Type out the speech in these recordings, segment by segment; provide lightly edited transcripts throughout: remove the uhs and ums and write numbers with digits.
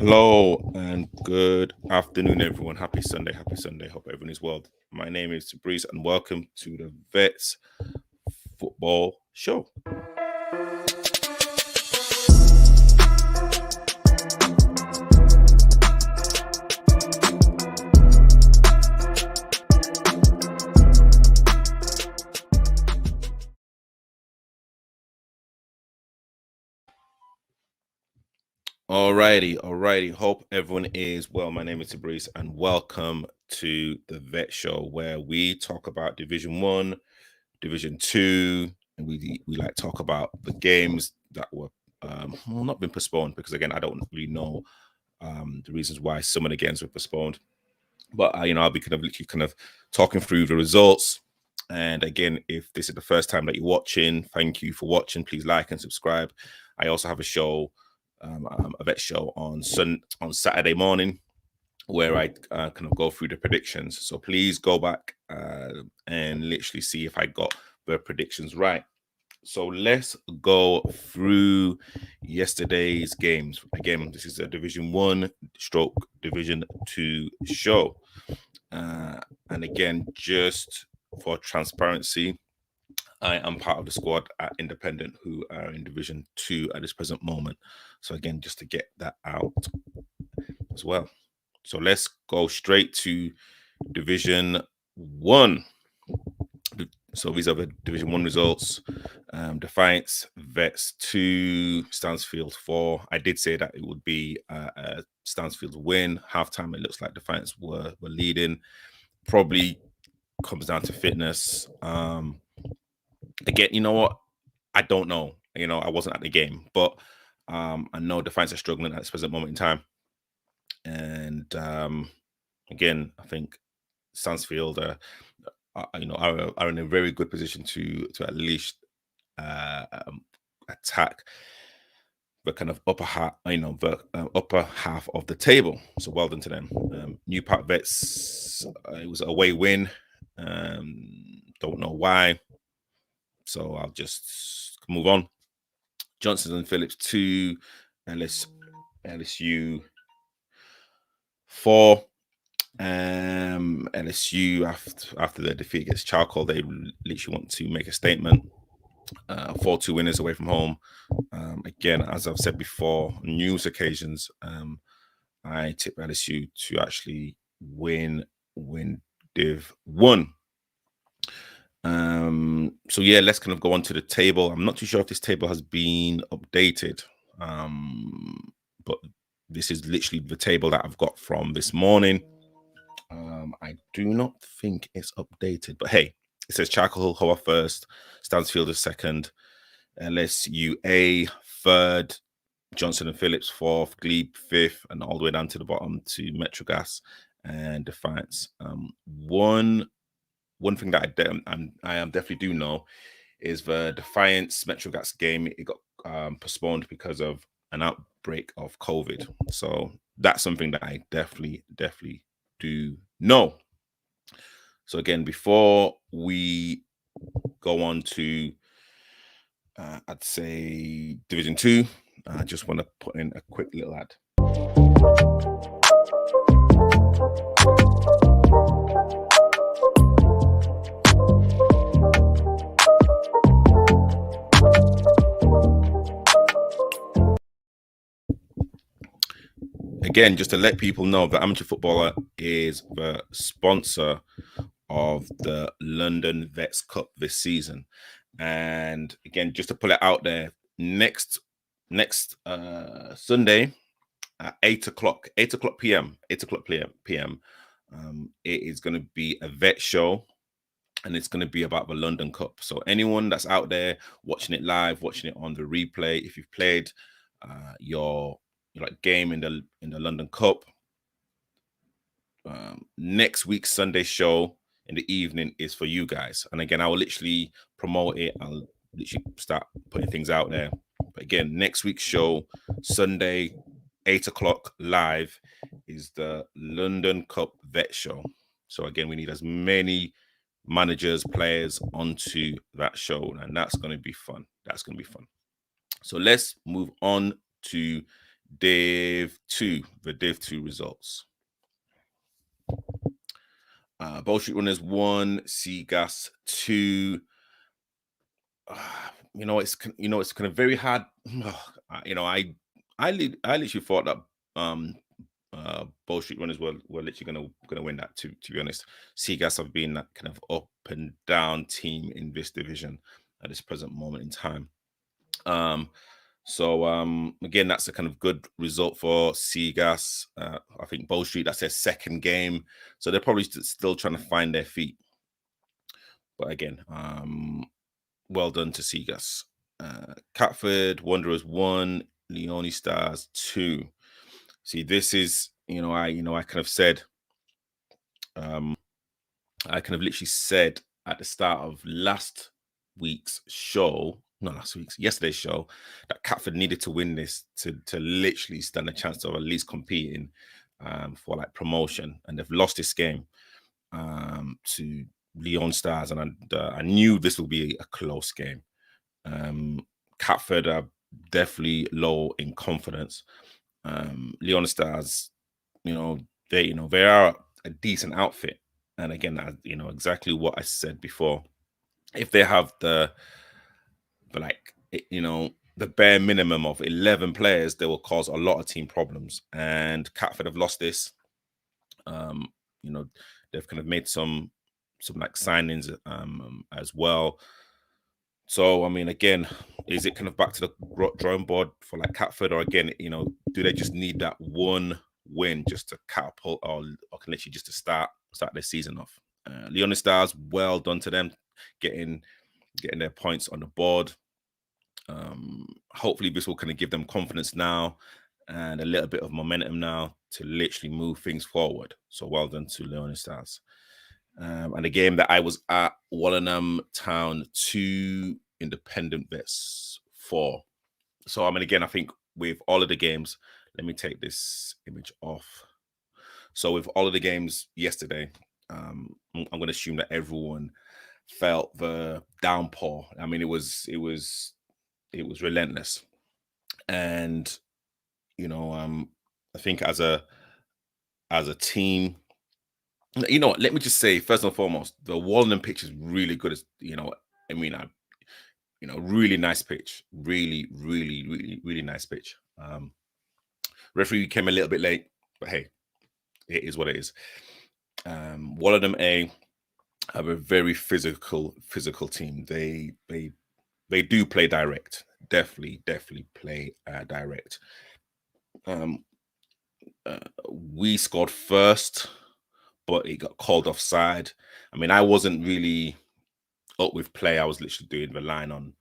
Hello and good afternoon, everyone. Happy Sunday. Happy Sunday. Hope everyone is well. My name is Tobrise and welcome to the Vets Football Show. Alrighty. Hope everyone is well. My name is Tobrise and welcome to the Vet Show, where we talk about Division 1, Division 2, and we like talk about the games that were not been postponed, because again I don't really know the reasons why some of the games were postponed. But I'll be kind of talking through the results. And again, if this is the first time that you're watching, thank you for watching. Please like and subscribe. I also have a show, a vet show on Saturday morning, where I kind of go through the predictions. So please go back and literally see if I got the predictions right. So let's go through yesterday's games. Again, this is a Division 1 stroke Division 2 show. And again, just for transparency, I am part of the squad at Independent who are in Division 2 at this present moment. So again, just to get that out as well. So let's go straight to Division 1. So these are the Division 1 results. Defiance Vets 2, Stansfield 4. I did say that it would be a Stansfield win. Halftime, it looks like Defiance were leading. Probably comes down to fitness. Again, you know what? I don't know. I wasn't at the game, but I know Defiance are struggling at this present moment in time. And again, I think Stansfield are in a very good position to at least attack the kind of upper half, upper half of the table. So well done to them. New Park Vets, it was a away win. Don't know why. So I'll just move on. Johnson and Phillips 2, LSU 4. LSU after their defeat against Charcoal, they literally want to make a statement. 4-2 winners away from home. Again, as I've said before, on numerous occasions, I tip LSU to actually win Div 1. So yeah, let's kind of go on to the table. I'm not too sure if this table has been updated, but this is literally the table that I've got from this morning. I do not think it's updated, but hey, it says Charcoal Hill first, Stansfield is second, LSU A third, Johnson and Phillips fourth, Glebe fifth, and all the way down to the bottom to Metrogas and Defiance. One thing that I definitely do know is the Defiance Metrogas game. It got postponed because of an outbreak of COVID. So that's something that I definitely do know. So again, before we go on to, I'd say Division 2, I just want to put in a quick little ad. Again, just to let people know that Amateur Footballer is the sponsor of the London Vets Cup this season. And again, just to put it out there, next Sunday at 8 o'clock p.m. It is going to be a vet show, and it's going to be about the London Cup. So anyone that's out there watching it live, watching it on the replay, if you've played your game in the London Cup, next week's Sunday show in the evening is for you guys. And again, I will literally promote it. I'll literally start putting things out there. But again, next week's show, Sunday, 8 o'clock live, is the London Cup Vet Show. So again, we need as many managers, players onto that show, and that's going to be fun. So let's move on to Div 2, the Div 2 results. Bow Street Runners 1, Seagas 2. It's kind of very hard. I literally thought that Bow Street Runners were literally gonna win that. To be honest, Seagas have been that kind of up and down team in this division at this present moment in time. Again, that's a kind of good result for Seagas. I think Bow Street, that's their second game, so they're probably still trying to find their feet. But again, well done to Seagas. Catford Wanderers 1, Leone Stars 2. See, this is, I kind of said, I kind of literally said at the start of yesterday's show, that Catford needed to win this to literally stand a chance of at least competing for like promotion, and they've lost this game to Leone Stars, and I knew this would be a close game. Catford are definitely low in confidence. Leone Stars, they are a decent outfit, and again, exactly what I said before. If they have the bare minimum of 11 players, they will cause a lot of team problems. And Catford have lost this. They've kind of made some like signings as well. So, I mean, again, is it kind of back to the drawing board for like Catford, or again, do they just need that one win just to catapult, or can literally just to start their season off? Leone Stars, well done to them, getting their points on the board. Hopefully this will kind of give them confidence now and a little bit of momentum now to literally move things forward. So well done to Leone Stars. And a game that I was at, Wallenham Town 2, Independent Vets 4. So, I mean, again, I think with all of the games, let me take this image off. So with all of the games yesterday, I'm going to assume that everyone felt the downpour. I mean, it was relentless. And, I think as a team, let me just say, first and foremost, the Wallenham pitch is really good. Really nice pitch. Really, really, really, really nice pitch. Referee came a little bit late, but hey, it is what it is. Wallenham A have a very physical team. They do play direct. Definitely play direct. We scored first, but it got called offside. I mean, I wasn't really up with play. I was literally doing the line on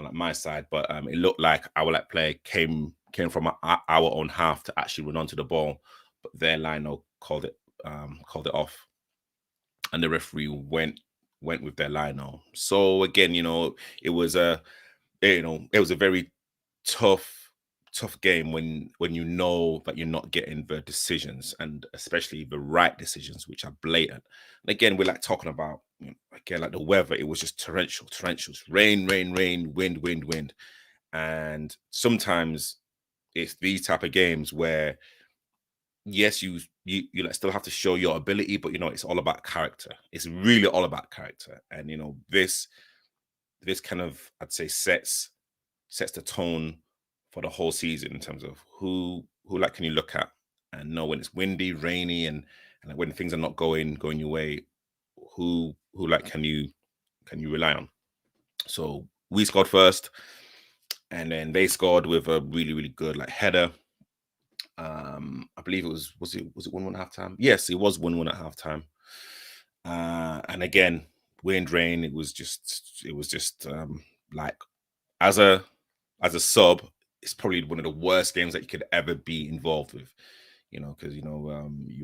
like my side, but it looked like our like play came from our own half to actually run onto the ball, but their line called it off, and the referee went with their line. So again, it was a very tough game when you know that you're not getting the decisions, and especially the right decisions, which are blatant. And again, we're like talking about again, like the weather, it was just torrential, rain, wind, and sometimes it's these type of games where yes, you like still have to show your ability, but it's all about character. It's really all about character, and this kind of, I'd say, sets the tone for the whole season in terms of who like can you look at and know when it's windy, rainy, and like when things are not going your way, who like can you rely on. So we scored first, and then they scored with a really, really good like header. I believe it was it 1-1 at halftime? Yes, it was 1-1 at halftime. And again, wind, rain, it was just like as a sub, it's probably one of the worst games that you could ever be involved with, because you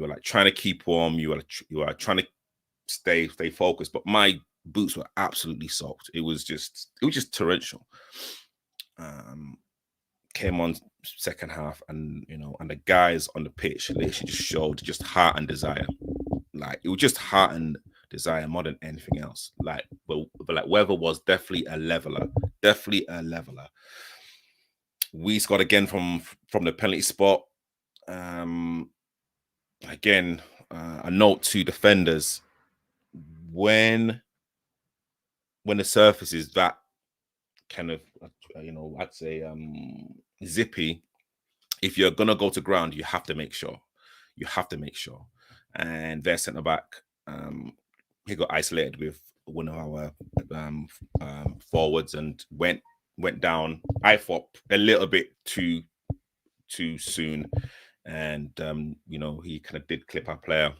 are like trying to keep warm, you are trying to stay focused, but my boots were absolutely soaked. It was just torrential. Came on second half, and and the guys on the pitch literally just showed just heart and desire. Like it was just heart and desire more than anything else. Like, but like weather was definitely a leveler. We scored again from the penalty spot. Again, a note to defenders: when the surface is that kind of I'd say zippy, if you're gonna go to ground, you have to make sure. You have to make sure. And their centre back, he got isolated with one of our forwards and went down. I thought a little bit too soon, and he kind of did clip our player.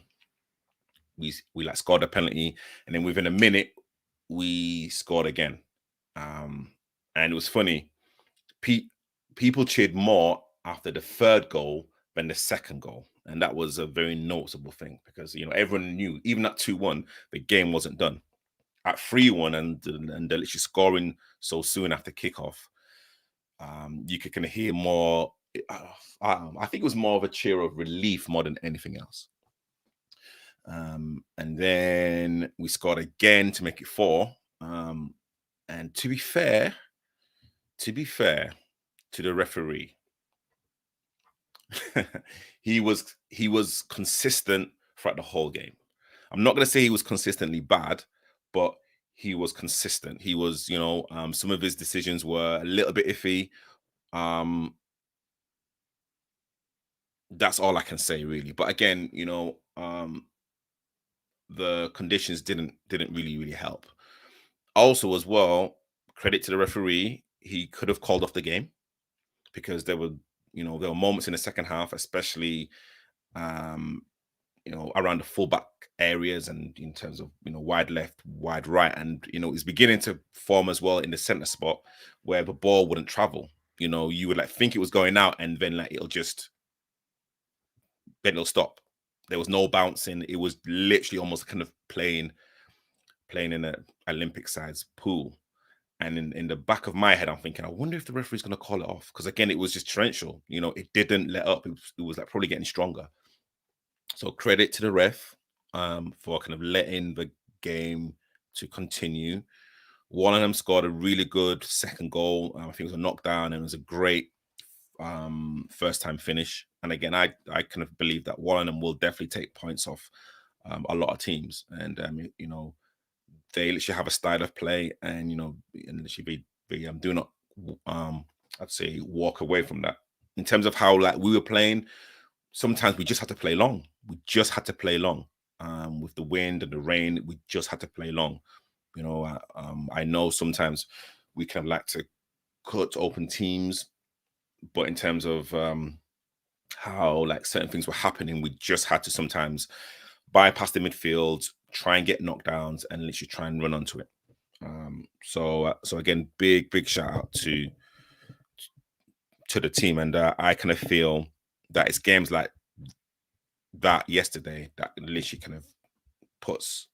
We like scored a penalty, and then within a minute we scored again. And it was funny. People cheered more after the third goal than the second goal. And that was a very noticeable thing because, everyone knew, even at 2-1, the game wasn't done. At 3-1 and they're literally scoring so soon after kickoff, you could kind of hear more. I think it was more of a cheer of relief more than anything else. And then we scored again to make it 4. And to be fair to the referee, he was consistent throughout the whole game. I'm not going to say he was consistently bad, but he was consistent. He was, some of his decisions were a little bit iffy. That's all I can say, really. But again, the conditions didn't really help. Also, as well, credit to the referee, he could have called off the game because there were moments in the second half, especially around the fullback areas and in terms of wide left, wide right, and it's beginning to form as well in the center spot where the ball wouldn't travel. You would think it was going out, and then it'll stop. There was no bouncing. It was literally almost kind of playing in an Olympic size pool. And in the back of my head, I'm thinking, I wonder if the referee's going to call it off. Because again, it was just torrential. It didn't let up. It was like probably getting stronger. So credit to the ref for kind of letting the game to continue. One of them scored a really good second goal. I think it was a knockdown, and it was a great first time finish. And again, I kind of believe that one of them will definitely take points off a lot of teams. And they literally have a style of play, and and literally do not I'd say walk away from that. In terms of how we were playing, sometimes we just had to play long. With the wind and the rain, we just had to play long. I know sometimes we kind of like to cut open teams, but in terms of how certain things were happening, we just had to sometimes bypass the midfield, try and get knockdowns, and literally try and run onto it. So again, big shout out to the team, and I kind of feel that it's games like that yesterday that literally kind of puts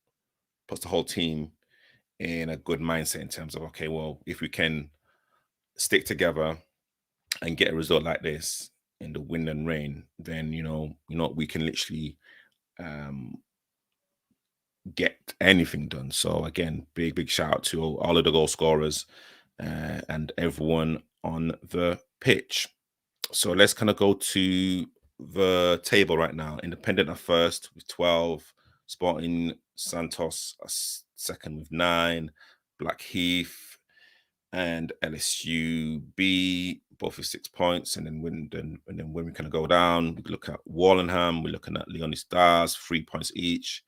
the whole team in a good mindset in terms of, okay, well, if we can stick together and get a result like this in the wind and rain, then we can literally get anything done. So again, big shout out to all of the goal scorers and everyone on the pitch. So let's kind of go to the table right now. Independent are first with 12, Sporting Santos are second with 9, Blackheath and LSU B both with 6 points. And then when we kind of go down, we look at Wallenham, we're looking at Leonie Stars, 3 points each.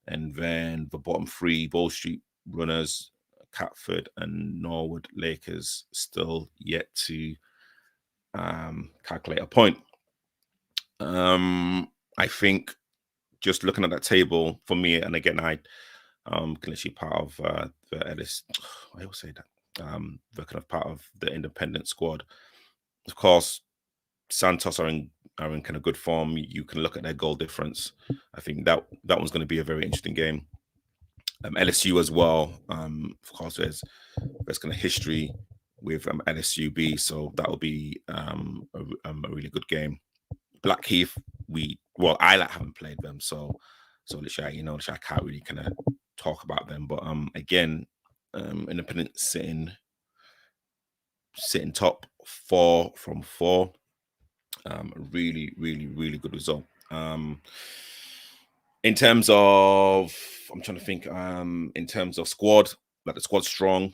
And then the bottom 3, Bow Street Runners, Catford and Norwood Lakers, still yet to calculate a point. I think just looking at that table for me, and again, I actually part of the Ellis. I always say that the kind of part of the independent squad. Of course, Santos are in kind of good form. You can look at their goal difference. I think that one's going to be a very interesting game. LSU as well. Of course, there's kind of history with LSUB, so that will be a really good game. Blackheath, I haven't played them, so literally, I can't really kind of talk about them. But again, independent sitting top 4 from 4. Really, really, really good result. In terms of, I'm trying to think. In terms of squad, like the squad's strong.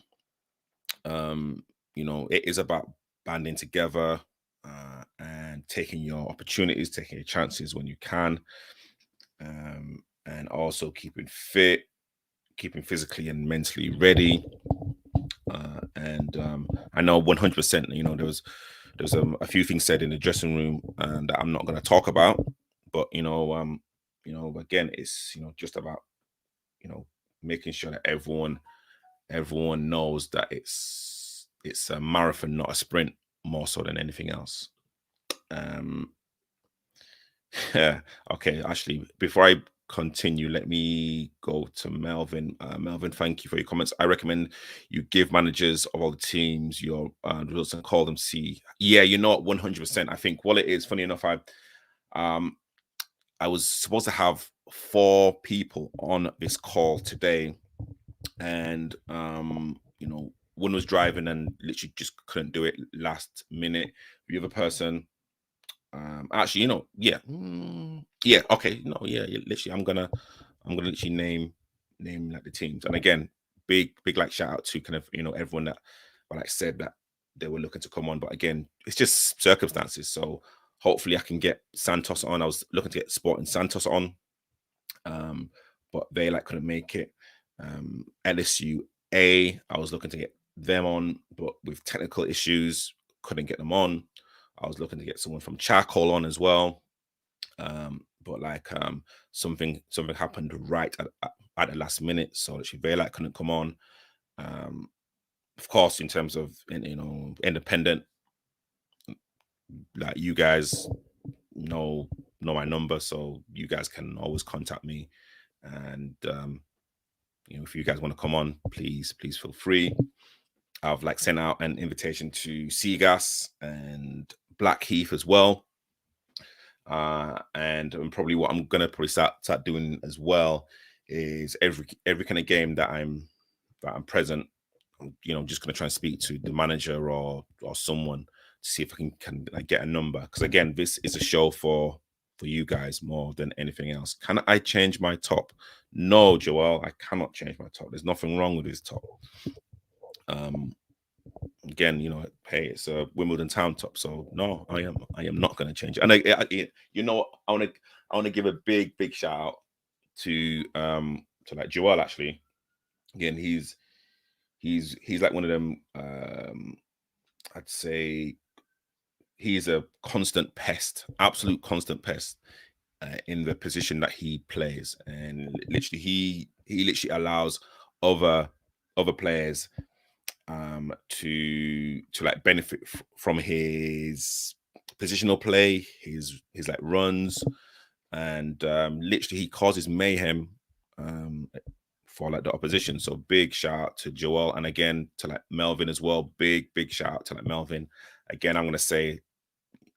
It is about banding together and taking your opportunities, taking your chances when you can, and also keeping fit, keeping physically and mentally ready. And I know 100%. There was a few things said in the dressing room that I'm not going to talk about, but again, it's just about making sure that everyone knows that it's a marathon, not a sprint, more so than anything else. Yeah. Okay, Ashley, before I continue, let me go to Melvin. Melvin, thank you for your comments. I recommend you give managers of all the teams your results and call them. See, yeah, 100%. I think what it is, funny enough, um I was supposed to have 4 people on this call today, and one was driving and literally just couldn't do it last minute. The other person, actually, yeah, yeah, okay, no, yeah, literally, I'm gonna literally name like the teams, and again, big like shout out to kind of everyone that, like said that they were looking to come on, but again, it's just circumstances. So hopefully, I can get Santos on. I was looking to get Sport and Santos on, but they like couldn't make it. LSU A, I was looking to get them on, but with technical issues, couldn't get them on. I was looking to get someone from Charcoal on as well, but something happened right at the last minute, so actually Vela couldn't come on. Of course, in terms of independent, like you guys know my number, so you guys can always contact me, and if you guys want to come on, please feel free. I've sent out an invitation to Seagas and Blackheath as well. And probably what I'm gonna probably start doing as well is every kind of game that I'm present, I'm just gonna try and speak to the manager or someone to see if I can get a number, because again, this is a show for you guys more than anything else. Can I change my top? No, Joel, I cannot change my top. There's nothing wrong with his top. Again, hey, it's a Wimbledon town top, so no, I am not going to change it. And I want to give a big shout out to like Joel. Actually, again, he's like one of them. I'd say he's a constant pest, absolute constant pest in the position that he plays, and literally he literally allows other players to like benefit from his positional play, his like runs, and literally he causes mayhem for like the opposition. So big shout out to Joel, and again to like Melvin as well. Big shout out to like Melvin. Again, I'm gonna say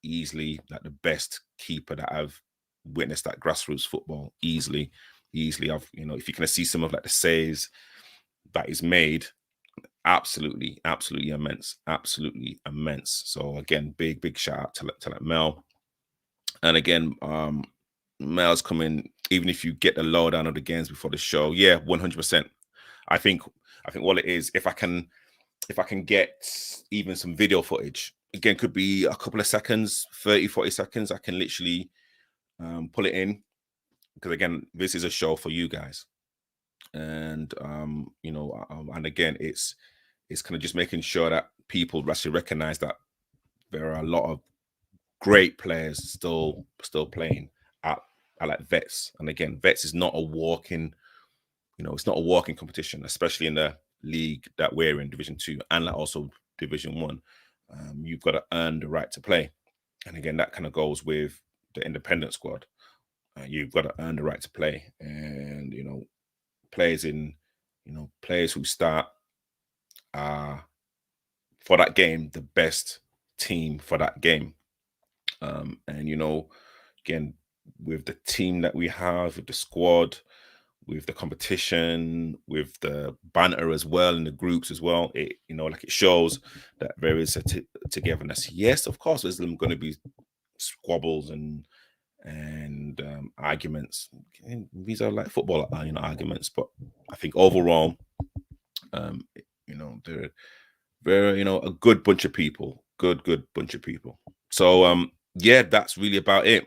easily like the best keeper that I've witnessed at grassroots football. Easily. I've if you can see some of like the saves that is made, absolutely immense, so again, big shout out to like Mel. And again, Mel's coming, even if you get the lowdown of the games before the show, yeah, 100%. I think what it is, if I can get even some video footage, again, could be a couple of seconds, 30-40 seconds, I can literally pull it in, because again, this is a show for you guys. And and again, it's kind of just making sure that people actually recognize that there are a lot of great players still playing at like Vets. And again, Vets is not a walking, it's not a walking competition, especially in the league that we're in, Division 2, and like also Division 1. You've got to earn the right to play. And again, that kind of goes with the independent squad. You've got to earn the right to play. And, players who start for that game, the best team for that game. And again, with the team that we have, with the squad, with the competition, with the banter as well in the groups as well. It, you know, like it shows that there is a togetherness. Yes, of course, there's going to be squabbles and arguments. These are like football, you know, arguments. But I think overall, you know, they're you know, a good bunch of people. Good bunch of people. So yeah, that's really about it.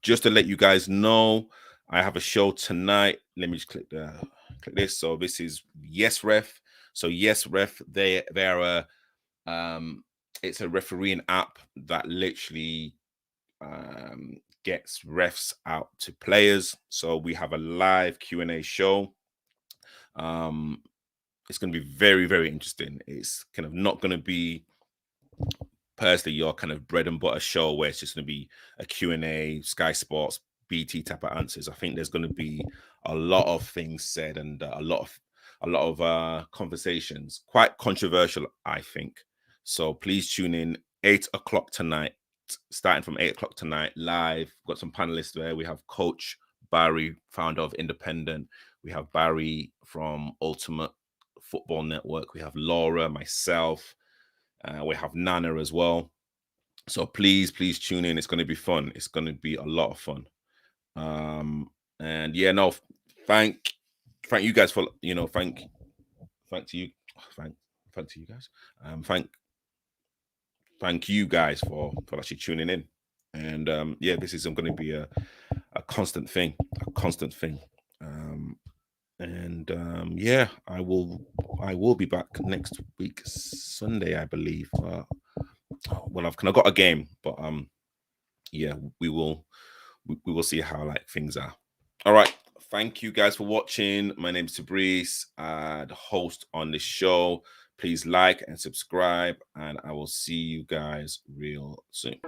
Just to let you guys know, I have a show tonight. Let me just click this. So this is Yes Ref. So Yes Ref, they're it's a refereeing app that literally gets refs out to players. So we have a live Q&A show. It's going to be very interesting. It's kind of not going to be personally your kind of bread and butter show where it's just going to be a Q&A, Sky Sports, BT type of answers. I think there's going to be a lot of things said and a lot of conversations, quite controversial, I think. So please tune in 8 o'clock tonight, starting from 8 o'clock tonight, live. We've got some panelists there. We have Coach Barry, founder of Independent. We have Barry from Ultimate Football Network. We have Laura, myself. We have Nana as well. So please tune in. It's going to be fun. It's going to be a lot of fun. And yeah, no, thank you guys for, you know, thank to you guys. Thank you guys for actually tuning in. And yeah, this is going to be a constant thing, yeah, I will be back next week Sunday, I believe. Well, I've kind of got a game, but yeah, we will see how like things are. All right, thank you guys for watching. My name is Tobrise, the host on this show. Please like and subscribe, and I will see you guys real soon.